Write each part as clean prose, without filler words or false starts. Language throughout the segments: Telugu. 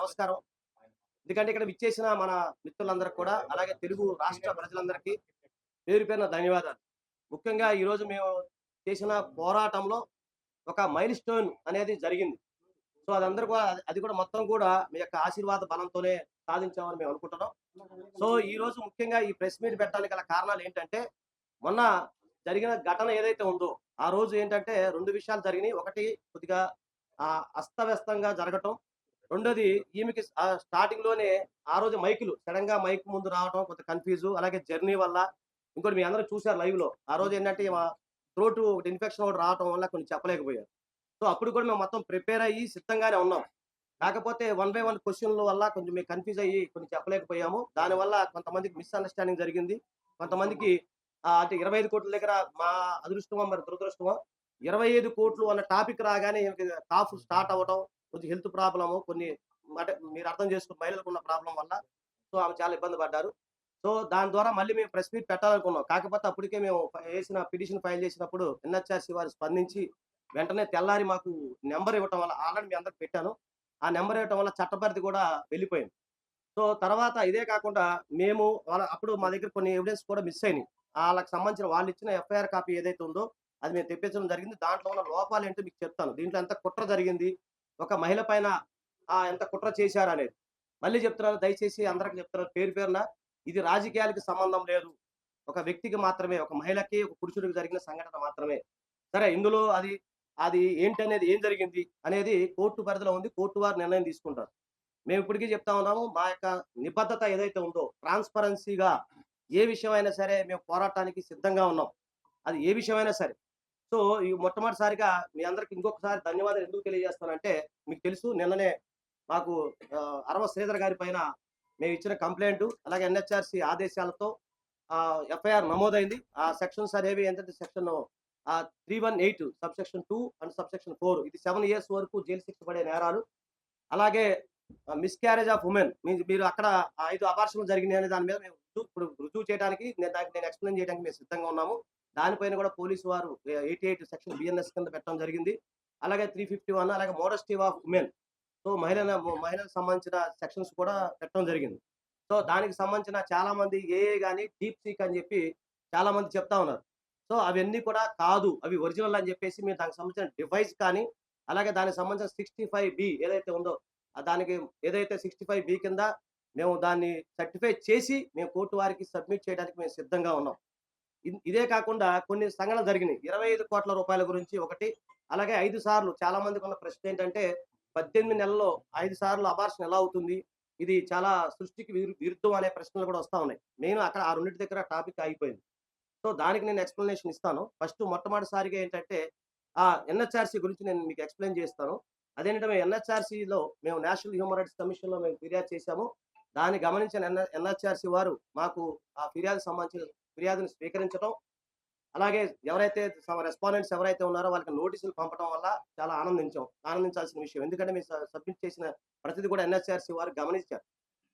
నమస్కారం. ఎందుకంటే ఇక్కడ విచ్చేసిన మన మిత్రులందరికి కూడా, అలాగే తెలుగు రాష్ట్ర ప్రజలందరికీ పేరు పేరున ధన్యవాదాలు. ముఖ్యంగా ఈరోజు మేము చేసిన పోరాటంలో ఒక మైల్ స్టోన్ అనేది జరిగింది. సో, అదందరూ కూడా అది కూడా మొత్తం కూడా మీ యొక్క ఆశీర్వాద బలంతోనే సాధించామని మేము అనుకుంటున్నాం. సో, ఈరోజు ముఖ్యంగా ఈ ప్రెస్ మీట్ పెట్టడానికి గల కారణాలేంటంటే, మొన్న జరిగిన ఘటన ఏదైతే ఉందో, ఆ రోజు ఏంటంటే 2 విషయాలు జరిగినియి. ఒకటి కొద్దిగా అస్తవ్యస్తంగా జరగటం. రెండోది ఈమెకి స్టార్టింగ్‌లోనే ఆ రోజు మైకులు సడెన్‌గా మైక్ ముందు రావటం కొంచెం కన్‌ఫ్యూజు. అలాగే జర్నీ వల్ల. ఇంకోటి మీ అందరూ చూసారు లైవ్‌లో. ఆ రోజేంటంటే త్రోటు ఒకటి ఇన్ఫెక్షన్ ఒకటి రావటం వల్ల కొన్ని చెప్పలేకపోయారు. సో, అప్పుడు కూడా మేము మొత్తం ప్రిపేర్ అయ్యి సిద్ధంగానే ఉన్నాం. కాకపోతే వన్ బై వన్ క్వెషన్‌ల వల్ల కొంచెం మేము కన్‌ఫ్యూజ్ అయ్యి కొన్ని చెప్పలేకపోయాము. దానివల్ల కొంతమందికి మిస్‌అండర్‌స్టాండింగ్ జరిగింది. కొంతమందికి అంటే 25,00,00,000 దగ్గర మా అదృష్టమో మరి దురదృష్టమో 25,00,00,000 అన్న టాపిక్ రాగానే ఈమెకి కాఫ్ స్టార్ట్ అవ్వటం, కొంచెం హెల్త్ ప్రాబ్లము కొన్ని అంటే మీరు అర్థం చేసుకోండి మహిళలకున్న ప్రాబ్లమ్ వల్ల. సో, ఆమె చాలా ఇబ్బంది పడ్డారు. సో, దాని ద్వారా మళ్ళీ మేము ప్రెస్ మీట్ పెట్టాలనుకున్నాం. కాకపోతే అప్పటికే మేము పిటిషన్ ఫైల్ చేసినప్పుడు ఎన్‌హెచ్‌ఆర్‌సీ వారు స్పందించి వెంటనే తెల్లారి మాకు నంబర్ ఇవ్వటం వల్ల ఆల్రెడీ మీ అందరికి పెట్టాను. ఆ నంబర్ ఇవ్వటం వల్ల చట్టపరిధి కూడా వెళ్ళిపోయింది. సో, తర్వాత ఇదే కాకుండా మేము అప్పుడు మా దగ్గర కొన్ని ఎవిడెన్స్ కూడా మిస్ అయినియి. ఆళ్ళకి సంబంధించిన వాళ్ళిచ్చిన ఎఫ్ఐఆర్ కాపీ ఏదైతే ఉందో, అది మేము తెప్పించడం జరిగింది. దాంట్లో ఉన్న లోపాలేంటో మీకు చెప్తాను. దీంట్లో ఎంత కుట్ర జరిగింది, ఒక మహిళ పైన ఎంత కుట్ర చేశారనేది. మళ్ళీ చెప్తున్నాను దయచేసి అందరికి చెప్తున్నాను పేరు పేరున ఇది రాజకీయాలకి సంబంధం లేదు. ఒక వ్యక్తికి మాత్రమే, ఒక మహిళకి, ఒక పురుషుడికి జరిగిన సంఘటన మాత్రమే. సరే ఇందులో అది అది ఏంటనేది ఏం జరిగింది అనేది కోర్టు పరిధిలో ఉంది. కోర్టు వారు నిర్ణయం తీసుకుంటారు. మేము ఇప్పటికీ చెప్తా ఉన్నాము. మా యొక్క నిబద్ధత ఏదైతే ఉందో ట్రాన్స్‌పరెన్సీ‌గా ఏ విషయమైనా సరే మేము పోరాటానికి సిద్ధంగా ఉన్నాం. అది ఏ విషయమైనా సరే. సో, ఈ మొట్టమొదటిసారిగా మీ అందరికి ఇంకొకసారి ధన్యవాదాలు ఎందుకు తెలియజేస్తానంటే, మీకు తెలుసు నిన్ననే మాకు అరవ శ్రీధర్ గారి పైన మేమిచ్చిన కంప్లెయింటు, అలాగే ఎన్‌హెచ్‌ఆర్‌సీ ఆదేశాలతో ఎఫ్ఐఆర్ నమోదైంది. ఆ సెక్షన్స్ అనేవి ఏంటంటే సెక్షన్ 318 సబ్‌సెక్షన్ 2 అండ్ సబ్‌సెక్షన్ 4 ఇది 7 ఇయర్స్ వరకు జైలు శిక్ష పడే నేరాలు. అలాగే మిస్‌క్యారేజ్ ఆఫ్ వుమెన్ మీరు అక్కడ 5 అబార్షన్‌లు జరిగినాయనే దాని మీద మేము రుజువు చేయడానికి నేను ఎక్స్‌ప్లెయిన్ చేయడానికి మేము సిద్ధంగా ఉన్నాము. దానిపైన కూడా పోలీసు వారు 88 సెక్షన్ బిఎన్ఎస్ కింద పెట్టడం జరిగింది. అలాగే 351 అలాగే మోడెస్టీ ఆఫ్ వుమెన్. సో, మహిళలకు సంబంధించిన సెక్షన్స్ కూడా పెట్టడం జరిగింది. సో, దానికి సంబంధించిన చాలామంది ఏఏ గాని, డీప్ సీక్ అని చెప్పి చాలామంది చెప్తా ఉన్నారు. సో, అవన్నీ కూడా కాదు. అవి ఒరిజినల్ అని చెప్పేసి మీరు దానికి సంబంధించిన డివైస్ కానీ, అలాగే దానికి సంబంధించిన 65 ఏదైతే ఉందో దానికి ఏదైతే 65 కింద మేము దాన్ని సర్టిఫై చేసి మేము కోర్ట్ వారికి సబ్మిట్ చేయడానికి మేము సిద్ధంగా ఉన్నాం. ఇదే కాకుండా కొన్ని సంఘటనలు జరిగినాయి. 25,00,00,000 గురించి ఒకటి, అలాగే 5 సార్లు చాలా మందికున్న ప్రశ్న ఏంటంటే 18 నెలల్లో 5 సార్లు అబార్షన్ ఎలా అవుతుంది? ఇది చాలా సృష్టికి విరుద్ధం అనే ప్రశ్నలు కూడా వస్తా ఉన్నాయి. నేను అక్కడ ఆ రెండిటి దగ్గర టాపిక్ ఆగిపోయింది. సో, దానికి నేను ఎక్స్‌ప్లనేషన్ ఇస్తాను. ఫస్ట్ మొట్టమొదటిసారిగా ఏంటంటే ఎన్‌హెచ్‌ఆర్‌సీ గురించి నేను మీకు ఎక్స్‌ప్లెయిన్ చేస్తాను. అదేంటంటే మేము ఎన్‌హెచ్‌ఆర్‌సీలో మేము నేషనల్ హ్యూమన్ రైట్స్ కమిషన్‌లో మేము ఫిర్యాదు చేశాము. దాన్ని గమనించిన ఎన్‌హెచ్‌ఆర్‌సీ వారు మాకు ఆ ఫిర్యాదుకు సంబంధించిన ఫిర్యాదుని స్వీకరించటం, అలాగే ఎవరైతే రెస్పాండెంట్స్ ఎవరైతే ఉన్నారో వాళ్ళకి నోటీసులు పంపడం వల్ల చాలా ఆనందించాల్సిన విషయం. ఎందుకంటే మేము సబ్మిట్ చేసిన ప్రతిది కూడా ఎన్‌హెచ్‌ఆర్‌సీ వారు గమనించారు.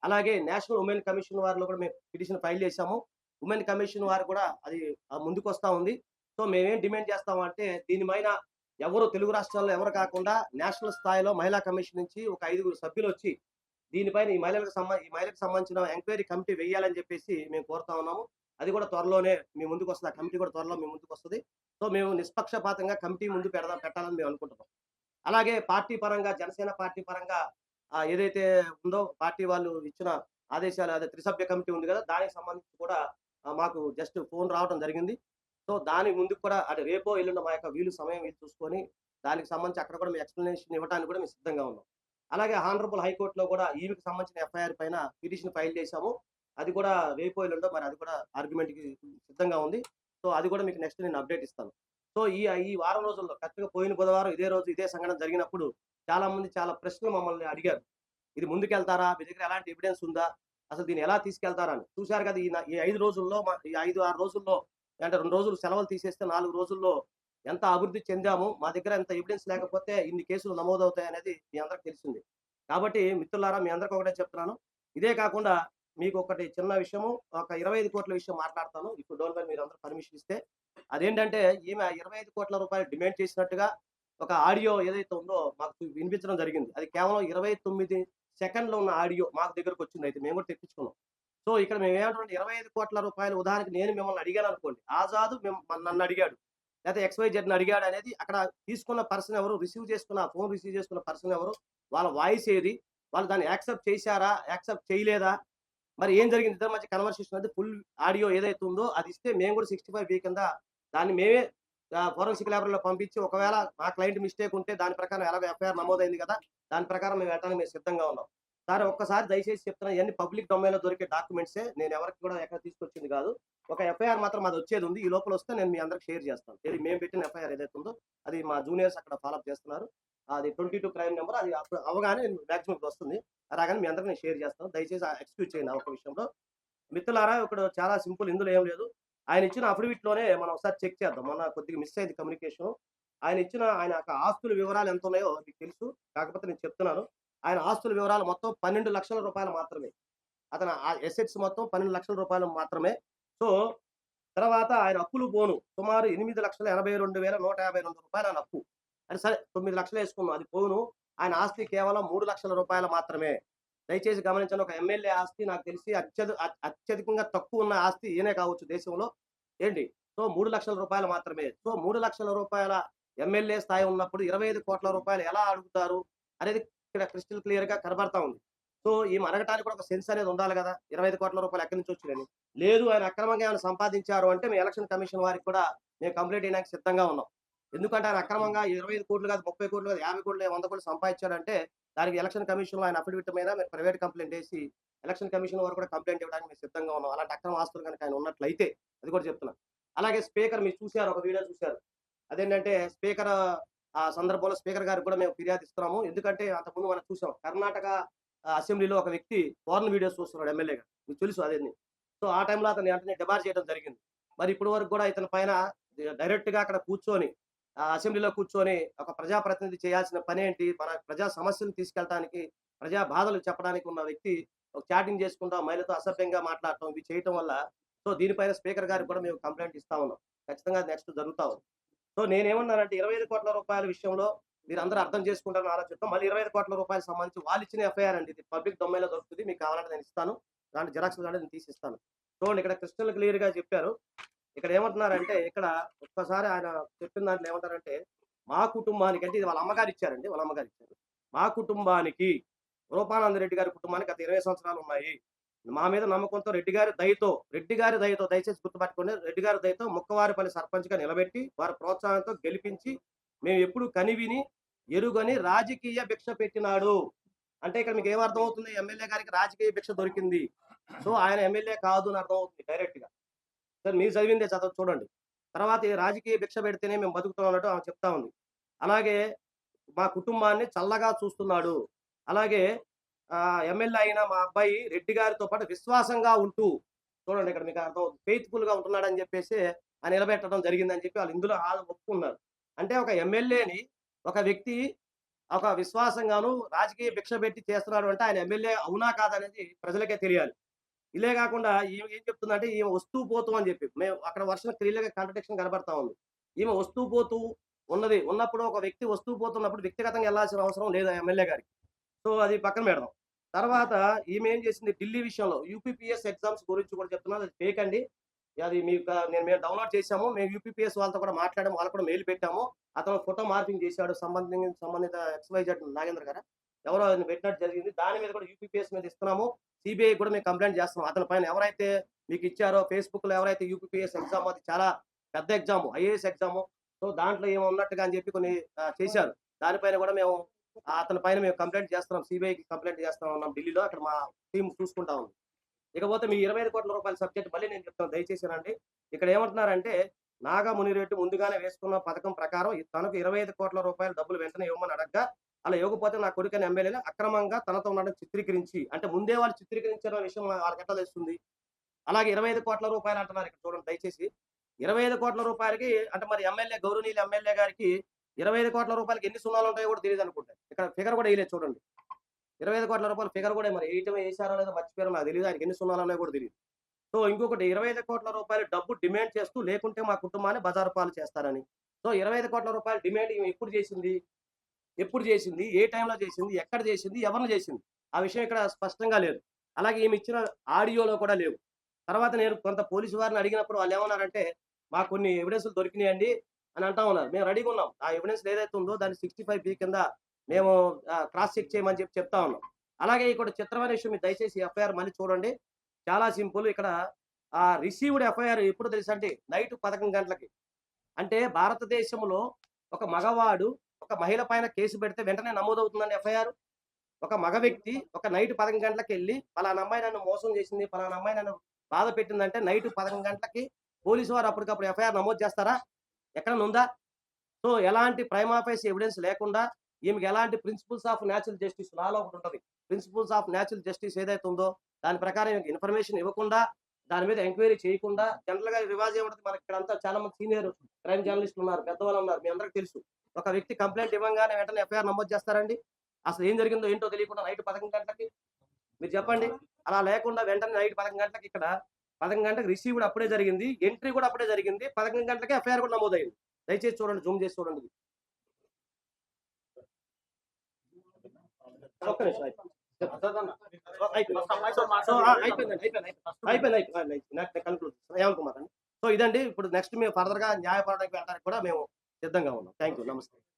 అలాగే నేషనల్ వుమెన్ కమిషన్ వారిలో కూడా మేము పిటిషన్ ఫైల్ చేశాము. వుమెన్ కమిషన్ వారు కూడా అది ముందుకొస్తా ఉంది. సో, మేమేం డిమాండ్ చేస్తామంటే దీనిపైన ఎవరు తెలుగు రాష్ట్రాల్లో ఎవరు కాకుండా నేషనల్ స్థాయిలో మహిళా కమిషన్ నుంచి ఒక 5గురు సభ్యులొచ్చి దీనిపైన ఈ మహిళలకు సంబంధించిన ఎంక్వైరీ కమిటీ వేయాలని చెప్పేసి మేము కోరుతా ఉన్నాము. అది కూడా త్వరలోనే మీ ముందుకొస్తది. ఆ కమిటీ కూడా త్వరలో మీ ముందుకొస్తది. సో, మేము నిష్పక్షపాతంగా కమిటీ ముందు పెట్టాలని మేము అనుకుంటున్నాం. అలాగే పార్టీ పరంగా జనసేన పార్టీ పరంగా ఏదైతే ఉందో పార్టీ వాళ్ళు ఇచ్చిన ఆదేశాలు అదే త్రిసభ్య కమిటీ ఉంది కదా! దానికి సంబంధించి కూడా మాకు జస్ట్ ఫోన్ రావటం జరిగింది. సో, దానికి ముందుకు కూడా అంటే రేపో, ఎల్లుండో మా యొక్క సమయం వీలు చూసుకొని దానికి సంబంధించి అక్కడ కూడా మేము ఎక్స్‌ప్లనేషన్ ఇవ్వడానికి కూడా మేము సిద్ధంగా ఉన్నాం. అలాగే హానరబుల్ హైకోర్ట్‌లో కూడా ఈమెకి సంబంధించిన ఎఫ్ఐఆర్ పైన పిటిషన్ ఫైల్ చేశాము. అది కూడా రేపో, ఎల్లుండో మరి అది కూడా ఆర్గ్యుమెంట్‌కి సిద్ధంగా ఉంది. సో, అది కూడా మీకు నెక్స్ట్ నేను అప్డేట్ ఇస్తాను. సో, ఈ వారం రోజుల్లో కరెక్ట్‌గా పోయిన బుధవారం ఇదే రోజు ఇదే సంఘటన జరిగినప్పుడు చాలామంది చాలా ప్రశ్నలు మమ్మల్ని అడిగారు. ఇది ముందుకెళ్తారా? మీ దగ్గర ఎలాంటి ఎవిడెన్స్ ఉందా? అసలు దీన్ని ఎలా తీసుకెళ్తారా అని. చూసారు కదా! ఈ 5 రోజుల్లో ఈ 5, 6 రోజుల్లో అంటే 2 రోజులు సెలవులు తీసేస్తే 4 రోజుల్లో ఎంత అభివృద్ధి చెందాము. మా దగ్గర ఎంత ఎవిడెన్స్ లేకపోతే ఇన్ని కేసులు నమోదవుతాయనేది మీ అందరికి తెలిసింది. కాబట్టి మిత్రులారా మీ అందరికి ఒకటే చెప్తున్నాను. ఇదే కాకుండా మీకొకటి చిన్న విషయము ఒక 25,00,00,000 విషయం మాట్లాడతాను. ఇఫ్ యూ డోంట్ మైండ్ మీరందరూ పర్మిషన్ ఇస్తే. అదేంటంటే ఈమె రూ. 25,00,00,000 డిమాండ్ చేసినట్టుగా ఒక ఆడియో ఏదైతే ఉందో మాకు వినిపించడం జరిగింది. అది కేవలం 29 సెకండ్‌లో ఉన్న ఆడియో మాకు దగ్గరకొచ్చింది. అయితే మేము కూడా తెప్పించుకున్నాం. సో, ఇక్కడ మేమేమంటామంటే రూ. 25,00,00,000 ఉదాహరణకి నేను మిమ్మల్ని అడిగాననుకోండి. ఆజాదు నన్నడిగాడు. లేతే ఎక్స్‌వైజెడ్‌ని అడిగాడనేది అక్కడ తీసుకున్న పర్సన్ ఎవరు? ఫోన్ రిసీవ్ చేసుకున్న పర్సన్ ఎవరు? వాళ్ళ వాయిస్ ఏది? వాళ్ళు దాన్ని యాక్సెప్ట్ చేశారా? యాక్సెప్ట్ చేయలేదా? మరి ఏం జరిగింది? ఇద్దరి మధ్య కన్వర్సేషన్ అది ఫుల్ ఆడియో ఏదైతే ఉందో అది ఇస్తే మేము కూడా 65 కింద దాన్ని మేమే ఫోరెన్సిక్ ల్యాబొరేటరీలో పంపించి ఒకవేళ మా క్లయింట్ మిస్టేక్ ఉంటే దాని ప్రకారం ఎలాగో ఎఫ్ఐఆర్ నమోదైంది కదా! దాని ప్రకారం మేము వెళ్ళటానికి మేము సిద్ధంగా ఉన్నాం. సార్ ఒక్కసారి దయచేసి చెప్తున్నా ఇయన్నీ పబ్లిక్ డొమైన్‌లో దొరికే డాక్యుమెంట్సే. నేను ఎవరికీ కూడా ఎక్కడ తీసుకొచ్చింది కాదు. ఒక ఎఫ్ఐఆర్ మాత్రం మాదొచ్చేదుంది. ఈ లోపల వస్తే నేను మీ అందరికి షేర్ చేస్తాను. ఏది మేము పెట్టిన ఎఫ్ఐఆర్ ఏదైతే ఉందో అది మా జూనియర్స్ అక్కడ ఫాలో అప్ చేస్తున్నారు. అది 22 క్రైమ్ నంబర్ అది అప్పుడు అవ్వగానే మాక్సిమం ఇప్పుడొస్తుంది. రాగానే మీ అందరికి నేను షేర్ చేస్తాను. దయచేసి ఎక్స్‌క్యూజ్ చేయండి ఆ ఒక్క విషయంలో. మిత్రులారా ఇక్కడ చాలా సింపుల్ ఇందులో ఏం లేదు. ఆయన ఇచ్చిన అఫిడవిట్‌లోనే మనం ఒకసారి చెక్ చేద్దాం. మొన్న కొద్దిగా మిస్ అయింది కమ్యూనికేషను. ఆయన యొక్క ఆస్తుల వివరాలు ఎంతున్నాయో మీకు తెలుసు. కాకపోతే నేను చెప్తున్నాను. ఆయన ఆస్తుల వివరాలు మొత్తం రూ. 12,00,000 మాత్రమే. అతని అసెట్స్ మొత్తం రూ. 12,00,000 మాత్రమే. సో, తర్వాత ఆయన అప్పులు పోను సుమారు రూ. 8,82,152 ఆయన అప్పు. అది సరే 9,00,000 యేసుకుందాం అది పోను. ఆయన ఆస్తి కేవలం రూ. 3,00,000 మాత్రమే. దయచేసి గమనించండి. ఒక ఎమ్మెల్యే ఆస్తి నాకు తెలిసి అత్యధికంగా తక్కువ ఉన్న ఆస్తి ఈయనే కావచ్చు దేశంలో. ఏంటి? సో, రూ. 3,00,000 మాత్రమే. సో, రూ. 3,00,000 ఎమ్మెల్యే స్థాయి ఉన్నప్పుడు రూ. 25,00,00,000 ఎలా అడుగుతారు? అనేది ఇక్కడ క్రిస్టల్ క్లియర్‌గా కనబడతా ఉంది. సో, ఈమె అడగటానికి కూడా ఒక సెన్స్ అనేది ఉండాలి గదా! రూ. 25,00,00,000 ఎక్కడి నుంచి వచ్చినాయని. లేదు ఆయన అక్రమంగా ఏమైనా సంపాదించారు అంటే మేము ఎలక్షన్ కమిషన్ వారికి కూడా మేము కంప్లెయింట్ ఇయడానికి సిద్ధంగా ఉన్నాం. ఎందుకంటే ఆయన అక్రమంగా 25,00,00,000 కాదు, 30,00,00,000 కాదు, 50,00,00,000, 100,00,00,000 సంపాదించాడంటే దానికి ఎలక్షన్ కమిషన్‌లో ఆయన అఫిడవిట్ మీద మీరు ప్రైవేట్ కంప్లెయింట్ ఏసి ఎలక్షన్ కమిషన్ వారు కూడా కంప్లెయింట్ ఇవ్వడానికి మేము సిద్ధంగా ఉన్నాం. అలాంటి అక్రమ ఆస్తులు గనుక ఆయన ఉన్నట్లయితే అది కూడా చెప్తున్నా. అలాగే స్పీకర్ మీరు చూసారు ఒక వీడియో చూసారు. అదేంటంటే స్పీకర్ ఆ సందర్భంలో స్పీకర్ గారికి కూడా మేము ఫిర్యాదు ఇస్తున్నాము. ఎందుకంటే అంతకుముందు మనం చూసాం. కర్ణాటక అసెంబ్లీలో ఒక వ్యక్తి పోర్న్ వీడియోస్ చూస్తున్నాడు ఎమ్మెల్యేగా. మీకు తెలుసు అదన్నీ. సో, ఆ టైంలో అతన్ని వెంటనే డిబార్ చేయడం జరిగింది. మరి ఇప్పటి వరకు కూడా ఇతని పైన డైరెక్ట్‌గా అక్కడ కూర్చొని అసెంబ్లీలో కూర్చొని ఒక ప్రజాప్రతినిధి చేయాల్సిన పనేంటి? మన ప్రజా సమస్యలు తీసుకెళ్ళటానికి, ప్రజా బాధలు చెప్పడానికి ఉన్న వ్యక్తి ఒక చాటింగ్ చేసుకుంటా మహిళతో అసభ్యంగా మాట్లాడటం ఇవి చేయటం వల్ల సో, దీనిపైన స్పీకర్ గారికి కూడా మేము కంప్లెయింట్ ఇస్తా ఉన్నాం. ఖచ్చితంగా అది నెక్స్ట్ జరుగుతా ఉంది. సో, నేనేమన్నానంటే రూ. 25,00,00,000 విషయంలో మీరందరూ అర్థం చేసుకుంటారని ఆలోచిద్దాం. మళ్ళీ రూ. 25,00,00,000 సంబంధించి వాళ్ళిచ్చిన ఎఫ్ఐఆర్ అండి. ఇది పబ్లిక్ డొమైన్‌లో దొరుకుతది. మీకు కావాలంటే నేను ఇస్తాను. దాంట్లో జిరాక్స్‌లు కావాలంటే నేను తీసిస్తాను. చూడండి ఇక్కడ క్రిస్టల్ క్లియర్‌గా చెప్పారు. ఇక్కడ ఏమంటున్నారంటే ఇక్కడ ఒక్కసారి ఆయన చెప్పిన దాంట్లో ఏమంటారంటే, మా కుటుంబానికి అంటే ఇది వాళ్ళ అమ్మగారు ఇచ్చారండి. వాళ్ళ అమ్మగారు ఇచ్చారు. మా కుటుంబానికి రూపానంద రెడ్డి గారి కుటుంబానికి గత 20 సంవత్సరాలు ఉన్నాయి. మా మీద నమ్మకంతో రెడ్డి గారి దయతో దయచేసి గుర్తుపెట్టుకోండి. రెడ్డి గారి దయతో ముక్కవారిపల్లి సర్పంచ్‌గా నిలబెట్టి, వారి ప్రోత్సాహంతో గెలిపించి, మేమెప్పుడు కనివిని, ఎరుగని రాజకీయ భిక్ష పెట్టినాడు. అంటే ఇక్కడ మీకేం అర్థమవుతుంది? ఎమ్మెల్యే గారికి రాజకీయ భిక్ష దొరికింది. సో, ఆయన ఎమ్మెల్యే కాదు అని అర్థమవుతుంది డైరెక్ట్‌గా. సార్ మీరు చదివిందే చూడండి. తర్వాత ఈ రాజకీయ భిక్ష పెడితేనే మేము బతుకుతాం అన్నట్టు ఆమె చెప్తా ఉంది. అలాగే మా కుటుంబాన్ని చల్లగా చూస్తున్నాడు. అలాగే ఎమ్మెల్యే అయిన మా అబ్బాయి రెడ్డి గారితో పాటు విశ్వాసంగా ఉంటూ చూడండి ఇక్కడ మీకు అర్థమవుతుంది. ఫెయిత్‌ఫుల్‌గా ఉంటున్నాడని చెప్పేసి ఆయన నిలబెట్టడం జరిగిందని చెప్పి వాళ్ళు ఇందులో ఆళ్ళు ఒప్పుకున్నారు. అంటే ఒక ఎమ్మెల్యేని ఒక వ్యక్తి ఒక విశ్వాసంగాను రాజకీయ భిక్ష పెట్టి చేస్తున్నాడు అంటే ఆయన ఎమ్మెల్యే అవునా కాదా అనేది ప్రజలకే తెలియాలి. ఇలే గాకుండా ఈమె ఏం చెప్తుందంటే ఈమె వస్తూ పోతూ అని చెప్పి. మేము అక్కడ వర్షన్ క్లియర్‌గా కాంట్రడిక్షన్ కనబడతా ఉంది. ఈమె వస్తూ పోతూ ఉన్నప్పుడు ఒక వ్యక్తి వస్తూ పోతున్నప్పుడు వ్యక్తిగతంగా ఎళ్ళాల్సిన అవసరం లేదు ఆ ఎమ్మెల్యే గారికి. సో, అది పక్కన పెడదాం. తర్వాత ఈమె ఏం చేసింది ఢిల్లీ విషయంలో యూపీపీఎస్ ఎగ్జామ్స్ గురించి కూడా చెప్తున్నాను. అది ఫేక్ అండి. అది మేము డౌన్‌లోడ్ చేసాము. మేము యూపీపీఎస్ వాళ్ళతో కూడా మాట్లాడాము. వాళ్ళకి కూడా మెయిల్ పెట్టాము. అతను ఫోటో మార్ఫింగ్ చేశాడు. సంబంధిత ఎక్స్‌వైజెడ్ నాగేంద్ర గారా? ఎవరో ఆయన పెట్టినట్టు జరిగింది. దాని మీద కూడా యూపీపీఎస్ మీద ఇస్తున్నాము. సీబీఐ కూడా మేము కంప్లెయింట్ చేస్తున్నాం. అతని పైన ఎవరైతే మీకిచ్చారో ఫేస్‌బుక్‌లో ఎవరైతే యూపీపీఎస్ ఎగ్జామ్ అది చాలా పెద్ద ఎగ్జాము. IAS exam. సో, దాంట్లో ఏమో ఉన్నట్టుగా అని చెప్పి కొన్ని చేశారు. దానిపైన కూడా మేము అతని పైన మేము కంప్లెయింట్ చేస్తున్నాం. సీబీఐకి కంప్లెయింట్ చేస్తా ఉన్నాం ఢిల్లీలో. అక్కడ మా టీమ్ చూసుకుంటా ఉంది. ఇకపోతే మీ రూ. 25,00,00,000 సబ్జెక్ట్ మళ్ళీ నేను చెప్తాను దయచేసి వినండి. ఇక్కడ ఏమంటున్నారంటే నాగా మునిరెడ్డి ముందుగానే వేసుకున్న పథకం ప్రకారం తనకు రూ. 25,00,00,000 డబ్బులు వెంటనే ఇవ్వమని అడగ్గా, అలా ఇవ్వకపోతే నా కొడుకైన ఎమ్మెల్యేలు అక్రమంగా తనతో ఉండడం చిత్రీకరించి అంటే ముందే వాళ్ళు చిత్రీకరించిన విషయం వాళ్ళకెట్లా తెలుస్తుంది? అలాగే రూ. 25,00,00,000 అంటున్నారు ఇక్కడ చూడండి దయచేసి. రూ. 25,00,00,000కి అంటే మరి గౌరవనీయులు ఎమ్మెల్యే గారికి రూ. 25,00,00,000 ఎన్ని సున్నాలుంటాయో కూడా తెలీదనుకుంటా. ఇక్కడ ఫిగర్ కూడా ఎయలేదు చూడండి. రూ. 25,00,00,000 ఫిగర్ కూడా మరి ఎసారో లేదో మర్చిపోయారో నాకు తెలీదు. ఆయనకి ఎన్ని సున్నాలున్నాయో కూడా తెలీదు. సో, ఇంకొకటి రూ. 25,00,00,000 డబ్బు డిమాండ్ చేస్తూ లేకుంటే మా కుటుంబాన్ని బజారు పాలు చేస్తారని. సో, రూ. 25,00,00,000 డిమాండ్ ఈమె ఎప్పుడు చేసింది? ఎప్పుడు చేసింది? ఏ టైంలో చేసింది? ఎక్కడ చేసింది? ఎవరిని చేసింది? ఆ విషయం ఇక్కడ స్పష్టంగా లేదు. అలాగే ఈమె ఇచ్చిన ఆడియోలో కూడా లేవు. తర్వాత నేను కొంత పోలీసు వారిని అడిగినప్పుడు వాళ్ళేమన్నారంటే, "మాకు కొన్ని ఎవిడెన్స్‌లు దొరికినాయండి" అని అంటా ఉన్నారు. మేము రెడీగా ఉన్నాం. ఆ ఎవిడెన్స్ ఏదైతే ఉందో దాన్ని 65 కింద మేము క్రాస్ చెక్ చేయమని చెప్తా ఉన్నాం. అలాగే ఇక్కడ చిత్రమైన విషయం మీరు దయచేసి ఎఫ్ఐఆర్ మళ్ళీ చూడండి. చాలా సింపుల్. ఇక్కడ రిసీవ్డ్ ఎఫ్ఐఆర్ ఎప్పుడు తెలుసండి? నైట్ 11 గంటలకి. అంటే భారతదేశంలో ఒక మగవాడు ఒక మహిళ పైన కేసు పెడితే వెంటనే నమోదవుతుందండి ఎఫ్ఐఆర్. ఒక మగ వ్యక్తి ఒక నైట్ 11 గంటలకెళ్ళి పలానా అమ్మాయి నన్ను మోసం చేసింది, పలానా అమ్మాయి నన్ను బాధ పెట్టిందంటే నైట్ 11 గంటలకి పోలీసు వారు అప్పటికప్పుడు ఎఫ్ఐఆర్ నమోదు చేస్తారా? ఎక్కడన్నా ఉందా? సో, ఎలాంటి ప్రైమా ఫేసి ఎవిడెన్స్ లేకుండా ఈమెకి ఎలాంటి ప్రిన్సిపల్స్ ఆఫ్ న్యాచురల్ జస్టిస్ లాలో ఒకటుంటది. ప్రిన్సిపల్స్ ఆఫ్ న్యాచురల్ జస్టిస్ ఏదైతే ఉందో దాని ప్రకారం ఈమెకి ఇన్ఫర్మేషన్ ఇవ్వకుండా, దాని మీద ఎంక్వైరీ చేయకుండా జనరల్‌గా రివాజ్ ఏముంటది మనకి ఇక్కడంతా చాలా మంది సీనియర్ క్రైమ్ జర్నలిస్టులు ఉన్నారు. పెద్దవాళ్ళున్నారు. మీ అందరికి తెలుసు. ఒక వ్యక్తి కంప్లెయింట్ ఇవ్వంగానే వెంటనే ఎఫ్ఐఆర్ నమోదు చేస్తారండి? అసలు ఏం జరిగిందో ఏంటో తెలియకుండా నైట్ 11 గంటలకి మీరు చెప్పండి. అలా లేకుండా వెంటనే నైట్ 11 గంటలకి ఇక్కడ 11 గంటలకు రిసీవ్డ్ అప్పుడే జరిగింది. ఎంట్రీ కూడా అప్పుడే జరిగింది. 11 గంటలకే ఎఫ్ఐఆర్ కూడా నమోదయింది. దయచేసి చూడండి. జూమ్ చేసి చూడండి. ఒక్క నిమిషం అయిపోయింది. అయిపోయింది. కన్క్లూడ్ ఏమనుకున్నారండి? సో, ఇదండి ఇప్పుడు నెక్స్ట్ మేము ఫర్దర్‌గా న్యాయ పోరాటానికి వెళ్ళడానికి కూడా మేము సిద్ధంగా ఉన్నాం. Thank you. నమస్తే.